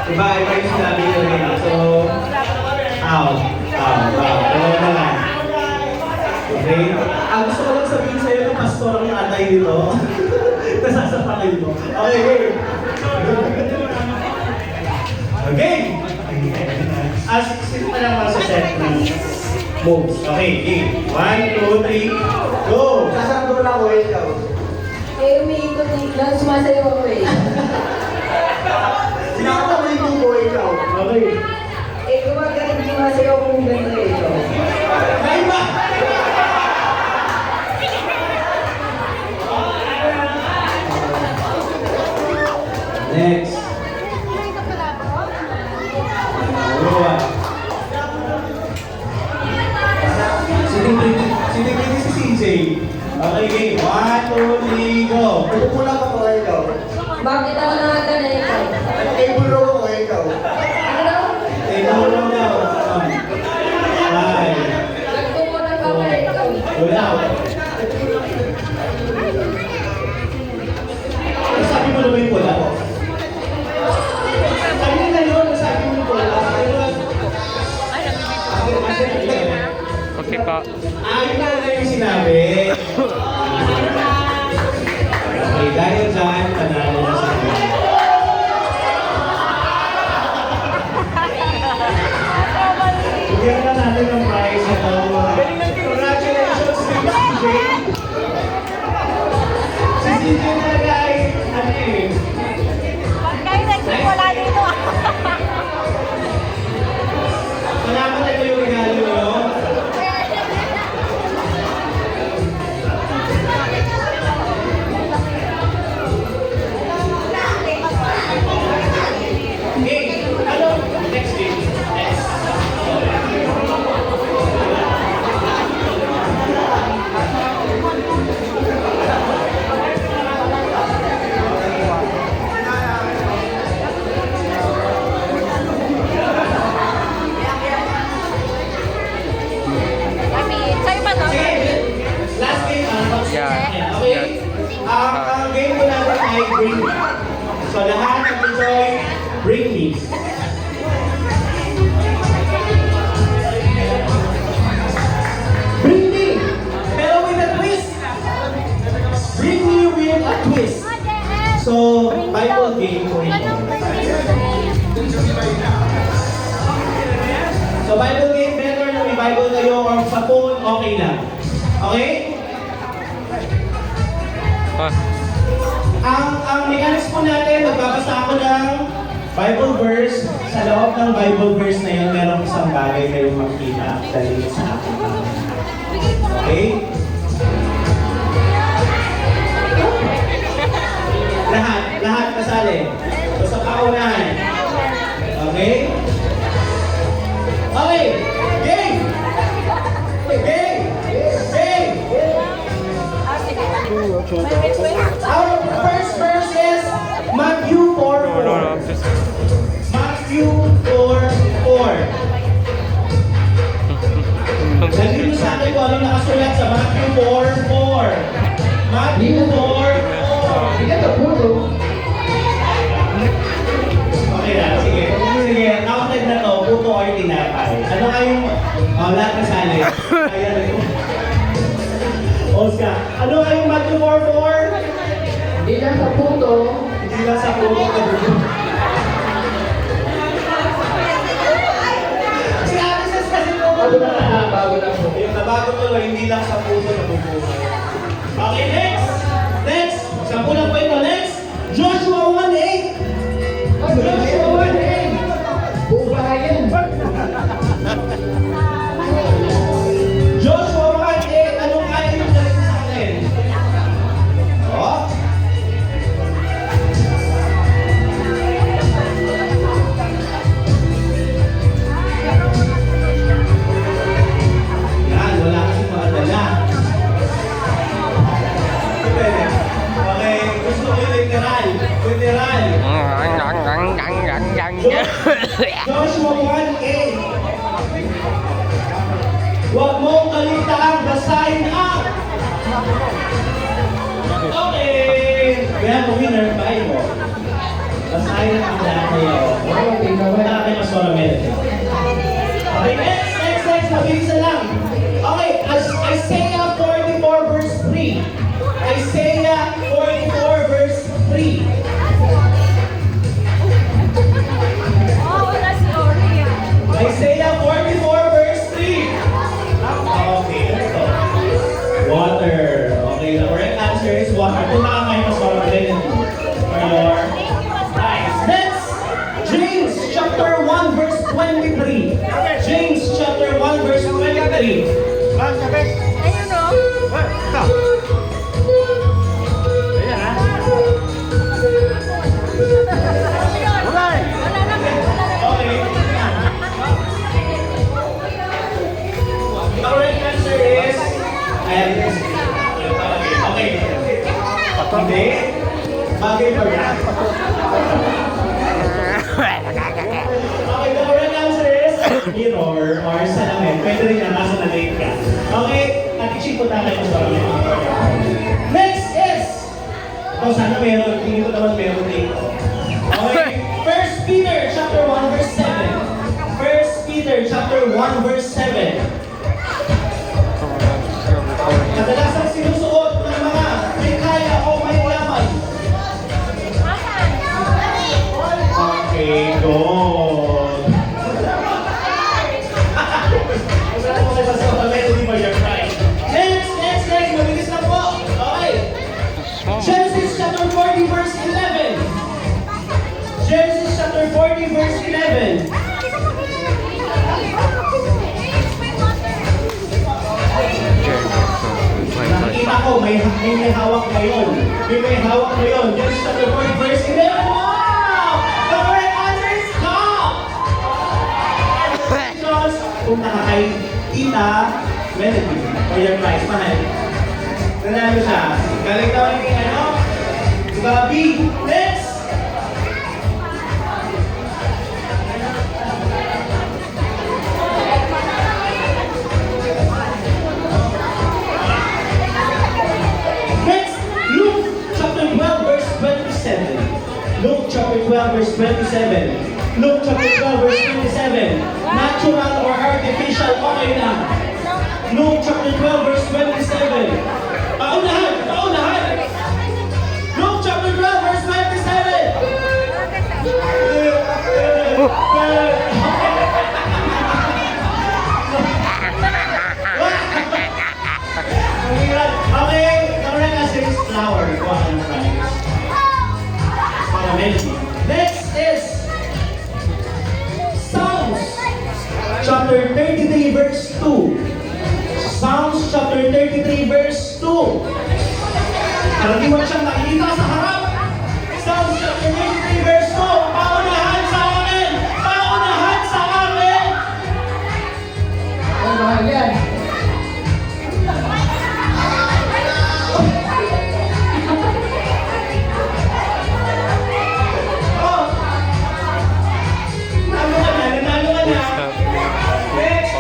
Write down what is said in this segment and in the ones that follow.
Iba yung sinabi ko rin. So, out. Dalawa na lang. Okay? Ang gusto ko lang sabihin sa'yo ng pastor ang atay dito. Nasasapakin mo. Okay, game. Okay. As sino pa lang para sa set ng moves. Okay, game. 1, 2, 3, go! Sasando lang ako ikaw. Eh, umiikot lang, sumasayaw ako eh. Sinakot mo yung ko ikaw. Okay. Eh, gumagaling sumasayaw kung ganito eh. May ba? Next. Sinipin si CJ. Okay, game. 1, 2, 3, go! Pupulang ako ikaw. Bakit ako nakaka na ikaw? Ay, bulo ako ikaw. Ano daw? Eh, tulong daw. Ay. Nagtumunan ako na ikaw. Wala. Sabi mo naman yung pula. Sabi mo na yun, sabi mo yung pula. Okay pa. Yun na yung sinabi. Okay, dahil dyan, panalo na sa akin. Bigyan na natin ng prize ito. Congratulations, CJ. Si CJ na guys, ano eh. Pagkain nagsimula dito. Salamat ito yung regalo nyo. Okay, ano? Next game. Next. Kami, sa'yo ba to? Last game, Yeah. okay? Ang game ko natin ay Bring Me. So lahat mag-enjoy Bring Me. Bring Me! Pero with a twist! Bring Me with a twist. So, Bible game po ito. So, Bible game, better na may Bible kayo or sa phone, okay lang. Okay? Ah, Ang mechanics po natin, magbabasa ako ng Bible verse. Sa loob ng Bible verse na yun, merong isang bagay kayong makita dahil sa akin. Okay? Lahat kasali. So sa paunahan. Okay? Okay! Game! Game! Game! Our first verse is Matthew 4:4. no, I'm just... Matthew 4:4. Sabihin mo sa akin kung ano nakasulat sa Matthew 4:4. Matthew 4:4. Hindi ka puto. Okay na, sige. Sige, counted na to, puto or tinapay. Ano nga yung lahat kasali? Ayan. Oscar, ano nga yung Matthew 4:4? Hindi lang sa puto. Hindi lang sa puto ka dito. Si Alice kasi po. Bago na po. Yung nabago tuloy, hindi lang sa puso nabubuhay. Okay, next! Next! Sampu lang po ito. Next! Joshua 1:8. Joshua 1:8. Buong bahay yan. Joshua 1:8. Anong kaya yung galing sa akin? Oh? Yan, wala kasing mga dala. Okay, gusto ko yung literal. Literal. Joshua 1:8. Huwag mong kaligtaan, basahin ang. Okay. We have a winner, Bible. Basahin ang lahat na yun. 23. James chapter 1 verse 23. Ayun o. Okay. The correct answer is... Ayan. Okay. Hindi. Bagay pa yan. Okay, the correct answer is mirror or salamin. Pwede rin yan, nasa na-late ka. Okay, ati-check po tayo sa next is... Ito, sana meron. Tingin ko naman meron dito. Okay, 1 Peter chapter 1 verse 7. 1 Peter chapter 1 verse 7. Kadalasang sinusuot ng mga may kaya o may yaman. Okay, good. Next. Mabilis na po. Okay. Genesis chapter 40 verse 11. Genesis chapter 40 verse 11. Nakikita ko, may hawak ngayon. May hawak ngayon. Genesis chapter 40 verse 11. Wow! The correct answer is God! Congratulations! Kung nakakay Tita Melody for your prize, mahal. Nanalo siya. Galing daw ni ano? Si Bobby. Next! Next, Luke chapter 12 verse 27. Luke chapter 12 verse 27. Luke chapter 12 verse 27. Natural or artificial, okay na. Luke chapter 12 verse 27. Paunahan! Luke chapter 12 verse 27. Okay, the correct answer is flower. Kuha ka ng prize. Para Melody. Next is Psalms chapter 33 verse 2. Psalms chapter 33 verse 2. Karaniwan siyang nakikita sa harap. Psalms chapter 33 verse 2. Paunahan sa akin! Paunahan sa akin! Ang mahal yan. Oh! Nanalo ka na. Next!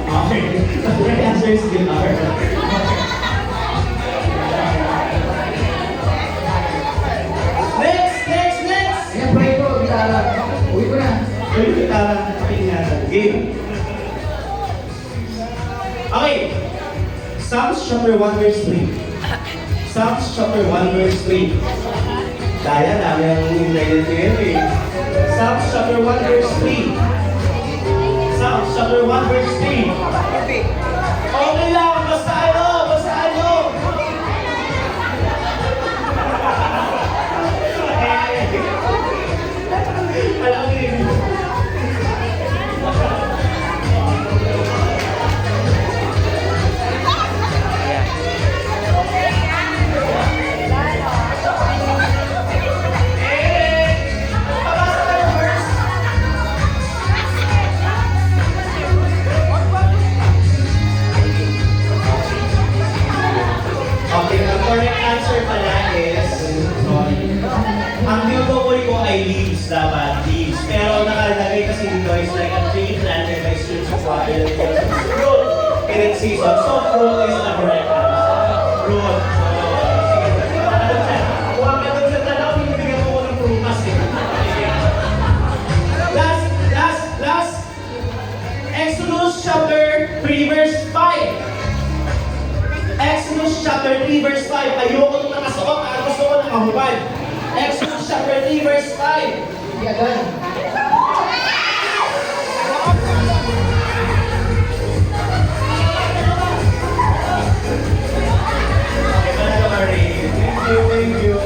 Okay. The correct answer is guitar. Next! Ayan, pray ko, gitara. Uwi ko na. Uy, kita pakinggan. Game. Okay. Psalms chapter 1 verse 3. Psalms chapter 1 verse 3. Daya namin ang invited ko yun eh. Psalms chapter 1 verse 3. Psalms chapter 1 verse 3. Okay lang, basta ano. Alam ko yun. Okay, ang correct answer pala is, ang tinutukoy ko ay leaves dapat, leaves. Pero nakalagay kasi dito is like a tree planted by streams of water that gives us fruit in its season. So fruit is the correct answer. Fruit. Kuha ka dun sa tanaw, pinibigyan mo ko ng prutas eh. Last. Exodus chapter 3 verse 5. Exodus chapter 3 verse 5. Ayoko nung nakasuot, gusto ko nakahubad. Exodus chapter 3 verse 5. Yagan. Thank you.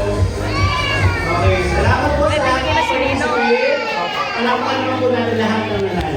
Okay, salamat po sa lahat. Palakpakan naman po natin lahat ng nanalo.